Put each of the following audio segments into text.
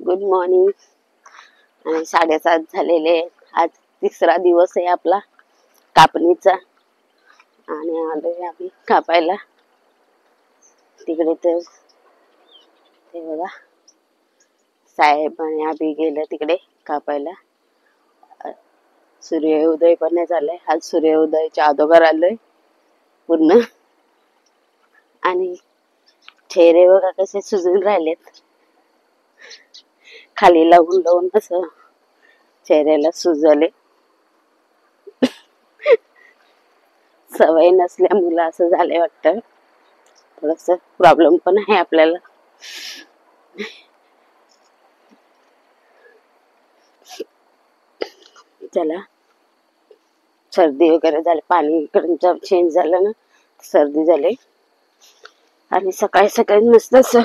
Good morning. आणि 7:30 झालेले. आज तिसरा दिवस आहे आपला कापणीचा आणि आलोय आम्ही कापायला तिकडे. तर ते बघा साहेब आणि आम्ही गेले तिकडे कापायला. सूर्योदय पण नाही झालाय. आज सूर्योदयाच्या अगोदर आलोय पूर्ण. आणि चेहरे बघा कसे सुजून राहिलेत. खाली लावून लावून असं चेहऱ्याला सुजले. सवय नसल्यामुळे असं झालंय वाटतं. थोडस प्रॉब्लेम पण आहे आपल्याला. चला, सर्दी वगैरे झाली, पाणी इकडचं चेंज झालं ना, सर्दी झाली. आणि सकाळी सकाळी मस्त असं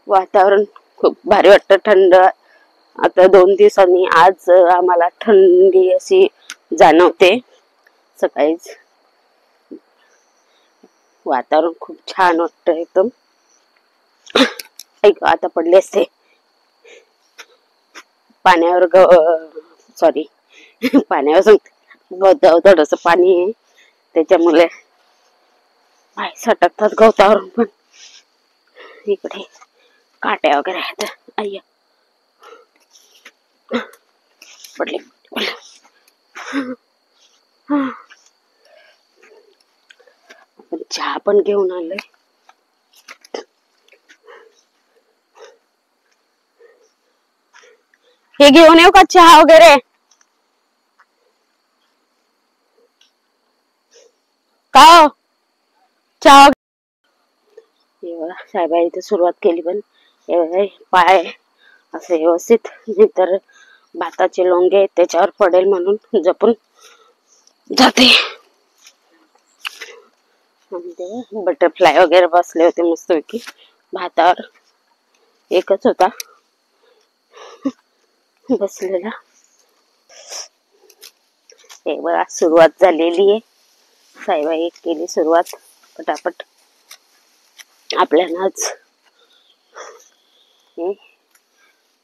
वातावरण खूप भारी वाटतं, थंड. आता 2 दिवसांनी आज आम्हाला थंडी अशी जाणवते. सकाळीच वातावरण खूप छान वाटतं एकदम. ऐक, आता पडले असते पाण्यावर सॉरी पाण्यावर गवतावर थोडस पाणी आहे त्याच्यामुळे पाय सटकतात गवतावरून. पण इकडे काट्या वगैरे आहेत. अय्या पडले. आपण चहा पण घेऊन आलोय. हे घेऊन येऊ का चहा वगैरे? का चहा? हे बघा साहेबांनी इथे सुरुवात केली. पण पाय असे व्यवस्थित, नाहीतर भाताचे लोंगे आहेत त्याच्यावर पडेल म्हणून जपून जाते. आणि ते बटरफ्लाय वगैरे बसले होते मस्तपैकी भातावर. एकच होता बसलेला. हे बघा सुरुवात झालेली आहे. साहेबाई केली सुरुवात पटापट. आपल्याला आज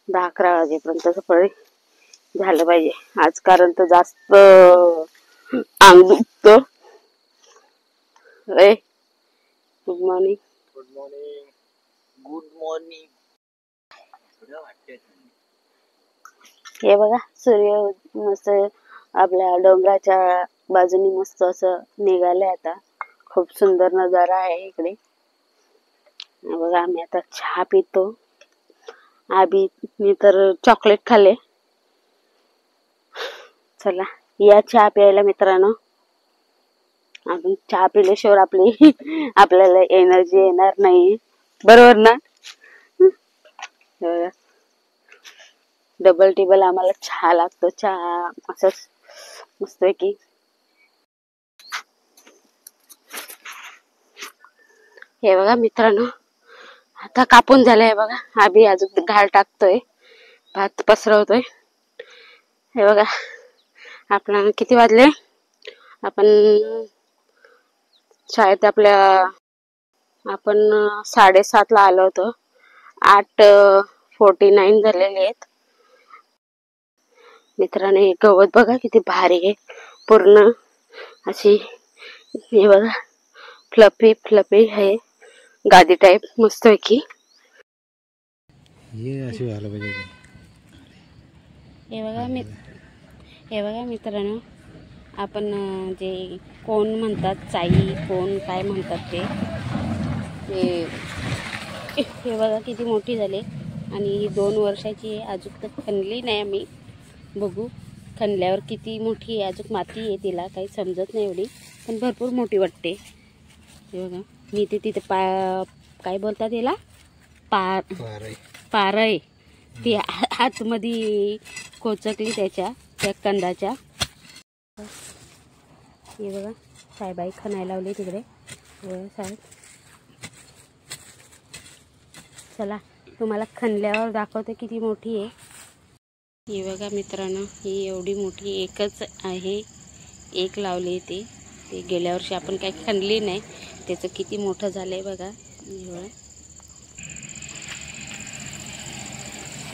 10-11 वाजेपर्यंत सफाई झालं पाहिजे आज, कारण तर जास्त अंग दुखत. Good morning. Good morning. Good morning. हे बघा सूर्य मस्त आपल्या डोंगराच्या बाजूनी मस्त असं निघालंय आता. खूप सुंदर नजारा आहे इकडे. बघा आम्ही आता चहा पितो. आधी मी तर चॉकलेट खाल्ले. चला या चहा प्यायला मित्रांनो. आपण चहा पिल्याशिवाय आपल्याला एनर्जी येणार नाही, बरोबर ना? डबल टेबल आम्हाला चहा लागतो. चहा असं मस्त आहे की. हे बघा मित्रांनो आता कापून झालंय बघा. आधी अजून घाल टाकतोय, भात पसरवतोय. हे बघा आपल्याला किती वाजले? आपण शाळेत आपण 7:30 ला आलो होतो. 8:49 झालेले आहेत. मित्रांनो हे गवत बघा किती भारी आहे. पूर्ण अशी हे बघा फ्लफी फ्लफी आहे, गादी टाइप मस्त आहे की. हे बघा मित्रांनो आपण जे कोण म्हणतात, चाई कोण काय म्हणतात ते हे बघा किती मोठी झाली. आणि 2 वर्षाची आहे. अजून तर खणली नाही आम्ही. बघू खणल्यावर किती मोठी आहे. अजून माती आहे तिला, काही समजत नाही एवढी, पण भरपूर मोठी वाटते. हे बघा मी तिथे काय बोलतात याला, पारय ती आतमध्ये कोचकली त्या कंदाच्या. हे बघा साहेबाई खणायला लावली तिकडे. साहेब चला तुम्हाला खणल्यावर दाखवते किती मोठी आहे. हे बघा मित्रांनो ही एवढी मोठी एकच आहे. एक लावली ती गेल्या वर्षी आपण काही खणली नाही. त्याचं किती मोठं झालंय बघा.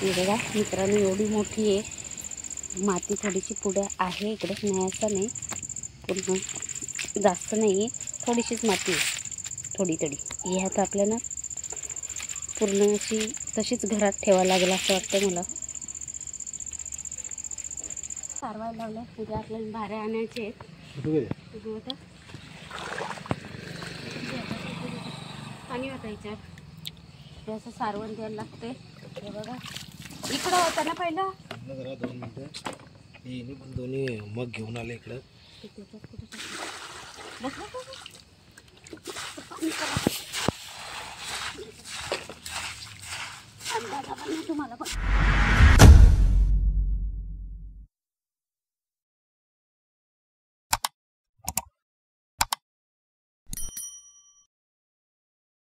हे बघा मित्रांनो, एवढी मोठी आहे. माती थोडीशी पुढे आहे इकडे, नाही असं नाही, पूर्ण जास्त नाही आहे, थोडीशीच माती आहे, थोडी थोडी. ही आता आपल्याला पूर्ण अशी तशीच घरात ठेवावं लागेल असं वाटतं मला. सारवायला लावलं म्हणजे आपल्याला भारे आणायचे आहेत. पाणी होतं याच्यात, असं सारवण द्यायला लागते. हे बघा इकडं होतं ना पहिलं. 2 मिनिटं पण दोन्ही मग घेऊन आले इकडं. त्याच्यात कुठे